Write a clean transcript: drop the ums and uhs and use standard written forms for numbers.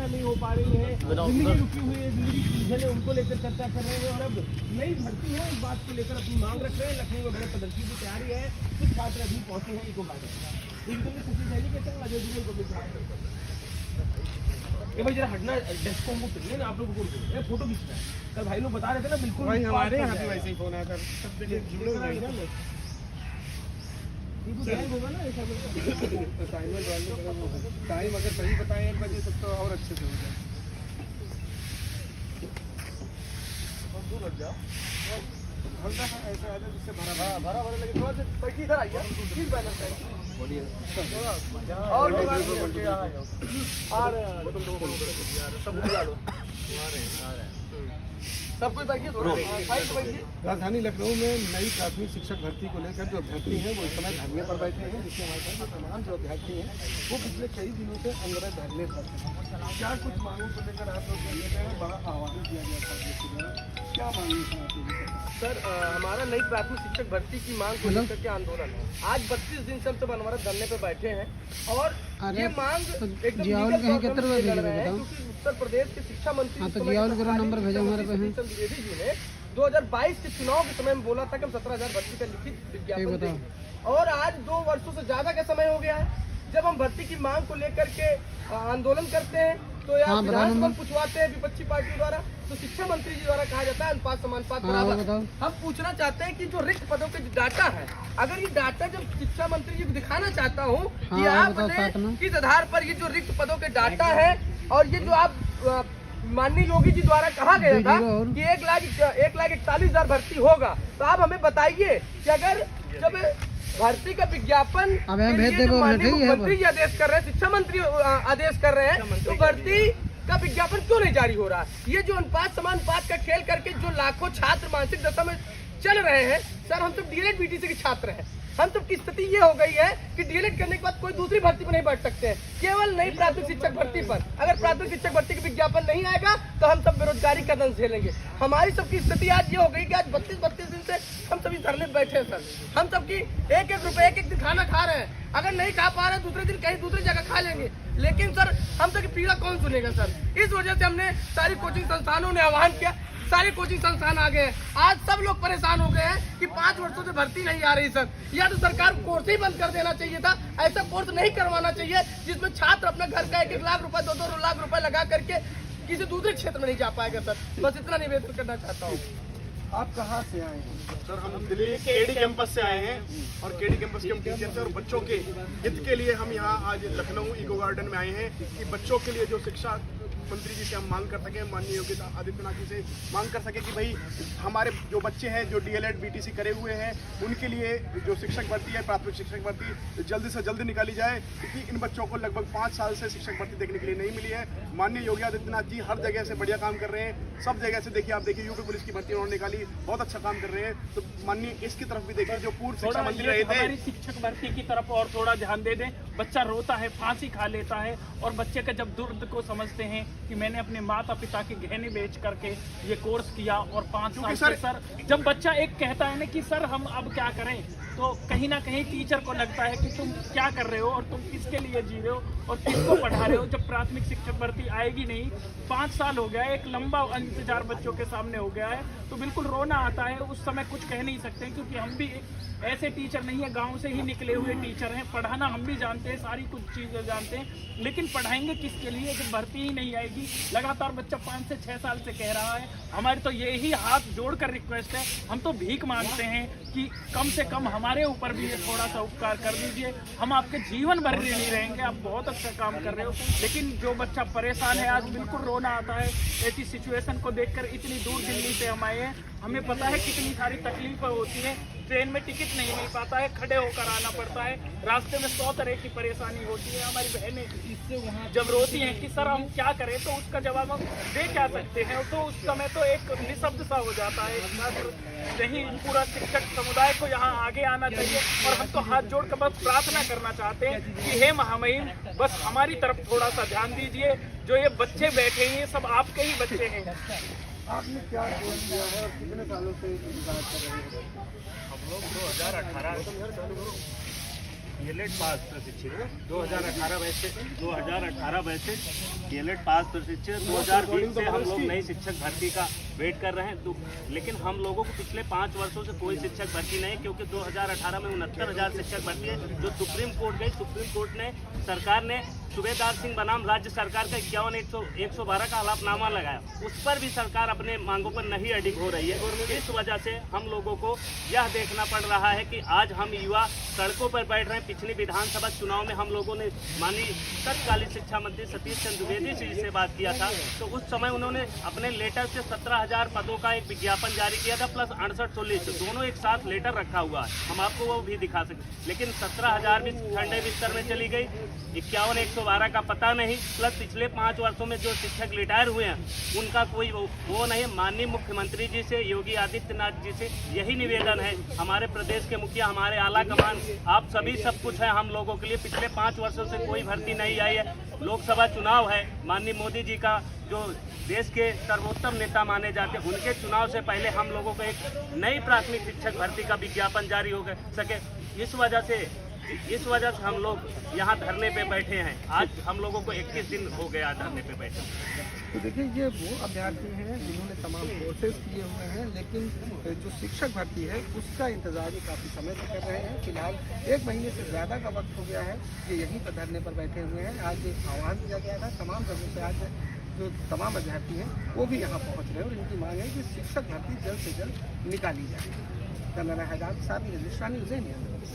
नहीं हो पा रही है, जिंदगी रुकी हुई है, जिंदगी की उलझन है, उनको लेकर चर्चा कर रहे हैं और अब नई भर्ती है इस बात को लेकर अपनी मांग रख रहे हैं। लखनऊ में बड़े प्रदर्शन की तैयारी है, कुछ छात्र अभी पहुंचे हैं इको गार्डन। ये भाई जरा हटना, डेस्क को हमको चाहिए ना, आप लोग को फोटो खींचना है। कल भाई लोग बता रहे थे ना, बिल्कुल भाई हमारे यहाँ भी वैसे ही फोन आया था, सब देखिए जुड़े हुए हैं ना। होगा ना ऐसा टाइम अगर सही बताएं 1 बजे तक तो और अच्छे से हो जाए। दूर लग जाओ हल्का सा ऐसा है जिससे भरा लगे, थोड़ा सा बैठी इधर आइए, ठीक बैलेंस है। बोलिए और लोग आ रहे सब बुला लो, सब कोई बैठिए। राजधानी लखनऊ में नई प्राथमिक शिक्षक भर्ती को लेकर जो अभ्यर्थी हैं वो इस समय धरने पर बैठे हैं, जिसमें हमारे पास तमाम जो अभ्यर्थी हैं वो पिछले कई दिनों से अंदर धरने पर हैं। क्या कुछ मांगों को लेकर आप लोग बड़ा आह्वान किया गया था, क्या मांगे थे सर? हमारा नई प्राथमिक शिक्षक भर्ती की मांग को लेकर के आंदोलन है। आज 32 दिन से हम सब अनवरत धरने पे बैठे हैं और ये मांग एकदम उत्तर प्रदेश के शिक्षा मंत्री नंबर भेजा हमारे द्विवेदी जी ने 2022 के चुनाव के समय में बोला था कि हम 17,000 भर्ती का लिखित विज्ञापन देंगे और आज 2 वर्षों से ज्यादा का समय हो गया है जब हम भर्ती की मांग को लेकर के आंदोलन करते हैं तो यहाँ विधानसभा पूछवाते हैं विपक्षी पार्टी द्वारा, तो शिक्षा मंत्री जी द्वारा कहा जाता है अनुपात समानुपात बराबर। हम पूछना चाहते हैं कि जो रिक्त पदों के डाटा है, अगर ये डाटा जब शिक्षा मंत्री जी को दिखाना चाहता हूँ कि आपने किस आधार पर ये जो रिक्त पदों के डाटा है और ये जो आप माननीय योगी जी द्वारा कहा गया था कि 1,41,000 भर्ती होगा, तो आप हमें बताइए कि अगर जब भर्ती का विज्ञापन मुख्यमंत्री जी आदेश कर रहे हैं, शिक्षा मंत्री आदेश कर रहे हैं, तो भर्ती का विज्ञापन क्यों नहीं जारी हो रहा? ये जो अनुपात समानुपात का खेल करके जो लाखों छात्र मानसिक दशा में चल रहे हैं, सर हम सब डीएलएड बीटीसी के छात्र हैं, हम सब की स्थिति ये हो गई है कि डीएलएड करने के बाद कोई दूसरी भर्ती पर नहीं बैठ सकते हैं, केवल नई प्राथमिक शिक्षक भर्ती पर। अगर प्राथमिक शिक्षक भर्ती का विज्ञापन नहीं आएगा तो हम सब बेरोजगारी का दंश झेलेंगे। हमारी सबकी स्थिति आज ये हो गई कि आज 32 दिन से हम सभी धरने पे बैठे हैं सर। हम सबकी एक दिन खाना खा रहे हैं, अगर नहीं खा पा रहे दूसरे दिन कहीं दूसरी जगह खा लेंगे, लेकिन सर हम सबकी पीड़ा कौन सुनेगा सर? इस वजह से हमने सारी कोचिंग संस्थानों ने आह्वान किया, सारे कोचिंग संस्थान आ गए हैं। आज सब लोग परेशान हो गए हैं कि 5 वर्षों से भर्ती नहीं आ रही सर। या तो सरकार कोर्स ही बंद कर देना चाहिए था, ऐसा कोर्स नहीं करवाना चाहिए जिसमें छात्र अपने घर का 1-1 लाख रुपए 2-2 लाख रुपए लगा करके किसी दूसरे क्षेत्र में नहीं जा पाएगा सर। बस इतना निवेदन करना चाहता हूँ। आप कहाँ से आए हैं? सर हम दिल्ली केडी कैंपस से आए हैं और केडी कैंपस के हम टीचर से और बच्चों के हित के लिए हम यहाँ आज लखनऊ इको गार्डन में आए हैं कि बच्चों के लिए जो शिक्षा मंत्री जी से हम मांग कर सके, माननीय योगी आदित्यनाथ जी से मांग कर सके कि भाई हमारे जो बच्चे हैं जो डीएलएड बीटीसी करे हुए हैं उनके लिए जो शिक्षक भर्ती है, प्राथमिक शिक्षक भर्ती जल्दी से जल्दी निकाली जाए, क्योंकि इन बच्चों को लगभग 5 साल से शिक्षक भर्ती देखने के लिए नहीं मिली है। माननीय योगी आदित्यनाथ जी हर जगह से बढ़िया काम कर रहे हैं, सब जगह से देखिए, आप देखिए यूपी पुलिस की भर्ती उन्होंने निकाली, बहुत अच्छा काम कर रहे हैं। तो माननीय इसकी तरफ भी देखिए, जो पूर्व शिक्षा मंत्री रहे थे, हमारी शिक्षक भर्ती की तरफ और थोड़ा ध्यान दे दें। बच्चा रोता है, फांसी खा लेता है और बच्चे का जब दर्द को समझते हैं कि मैंने अपने माता पिता के गहने बेच करके ये कोर्स किया और 5 साल से सर जब बच्चा एक कहता है ना कि सर हम अब क्या करें, तो कहीं ना कहीं टीचर को लगता है कि तुम क्या कर रहे हो और तुम किसके लिए जी रहे हो और किसको पढ़ा रहे हो। जब प्राथमिक शिक्षक भर्ती आएगी नहीं, 5 साल हो गया है, एक लंबा इंतजार बच्चों के सामने हो गया है, तो बिल्कुल रोना आता है। उस समय कुछ कह नहीं सकते क्योंकि हम भी ऐसे टीचर नहीं है, गांव से ही निकले हुए टीचर हैं, पढ़ाना हम भी जानते हैं, सारी कुछ चीज़ें जानते हैं, लेकिन पढ़ाएंगे किसके लिए जब भर्ती ही नहीं आएगी। लगातार बच्चा 5 से 6 साल से कह रहा है। हमारी तो यही हाथ जोड़कर रिक्वेस्ट है, हम तो भीख मांगते हैं कि कम से कम हमारे ऊपर भी ये थोड़ा सा उपकार कर दीजिए। हम आपके जीवन भर ऋणी रहेंगे, आप बहुत अच्छा काम कर रहे हो, लेकिन जो बच्चा परेशान है आज बिल्कुल रोना आता है ऐसी सिचुएशन को देखकर। इतनी दूर दिल्ली से हम आए हैं, हमें पता है कितनी सारी तकलीफें होती हैं, ट्रेन में टिकट नहीं मिल पाता है, खड़े होकर आना पड़ता है, रास्ते में 100 तरह की परेशानी होती है। हमारी बहनें इससे वहाँ जब रोती हैं कि सर हम क्या करें, तो उसका जवाब हम दे क्या सकते हैं, तो उस समय तो एक निशब्द सा हो जाता है। नहीं, पूरा शिक्षक समुदाय को यहाँ आगे आना चाहिए और हम तो हाथ जोड़कर बस प्रार्थना करना चाहते हैं कि हे महामहिम बस हमारी तरफ थोड़ा सा ध्यान दीजिए। जो ये बच्चे बैठे हैं ये सब आपके ही बच्चे हैं। आपने क्या कोर्स किया है और कितने सालों से इंतजार कर रहे हैं? हम लोग 2018 डीएलएड पास प्रशिक्षित 2018 बैच से डीएलएड पास प्रशिक्षित 2020 से हम लोग नई शिक्षक भर्ती का वेट कर रहे हैं। लेकिन हम लोगों को पिछले 5 वर्षों से कोई शिक्षक भर्ती नहीं, क्योंकि 2018 में 69,000 शिक्षक भर्ती है जो सुप्रीम कोर्ट गई। सुप्रीम कोर्ट ने सरकार ने सूबेदार सिंह बनाम राज्य सरकार का 51,112 का हलफनामा लगाया, उस पर भी सरकार अपने मांगों पर नहीं अडिग हो रही है। इस वजह से हम लोगों को यह देखना पड़ रहा है कि आज हम युवा सड़कों पर बैठ रहे हैं। पिछली विधानसभा चुनाव में हम लोगों ने माननीय तत्कालीन शिक्षा मंत्री सतीश चंद्र द्विवेदी जी से बात किया था, तो उस समय उन्होंने अपने लेटर से 17,000 पदों का एक विज्ञापन जारी किया था, प्लस 68 लिस्ट, दोनों एक साथ लेटर रखा हुआ है, हम आपको वो भी दिखा सकते। लेकिन 17,000 भी ठंडे बिस्तर में चली गई, 51,112 का पता नहीं, प्लस पिछले 5 वर्षों में जो शिक्षक रिटायर हुए हैं उनका कोई वो नहीं। माननीय मुख्यमंत्री जी से, योगी आदित्यनाथ जी से यही निवेदन है, हमारे प्रदेश के मुखिया, हमारे आला कमान, आप सभी सब कुछ है हम लोगों के लिए। पिछले 5 वर्षों से कोई भर्ती नहीं आई है। लोकसभा चुनाव है, माननीय मोदी जी का जो देश के सर्वोत्तम नेता माने जाते हैं, उनके चुनाव से पहले हम लोगों को एक नई प्राथमिक शिक्षक भर्ती का विज्ञापन जारी हो सके। इस वजह से हम लोग यहाँ धरने पे बैठे हैं। आज हम लोगों को 21 दिन हो गया धरने पे बैठे। तो देखिए, ये वो अभ्यर्थी हैं जिन्होंने तमाम कोर्सेज किए हुए हैं, लेकिन जो शिक्षक भर्ती है उसका इंतजार भी काफ़ी समय से कर रहे हैं। फिलहाल 1 महीने से ज़्यादा का वक्त हो गया है कि यहीं पर धरने पर बैठे हुए हैं। आज एक आह्वान किया गया था तमाम जगहों से, आज जो तमाम अभ्यर्थी हैं वो भी यहाँ पहुँच रहे हैं और इनकी मांग है कि शिक्षक भर्ती जल्द से जल्द निकाली जाए। कैमरा हैदार के साथ निशानी हुसैन।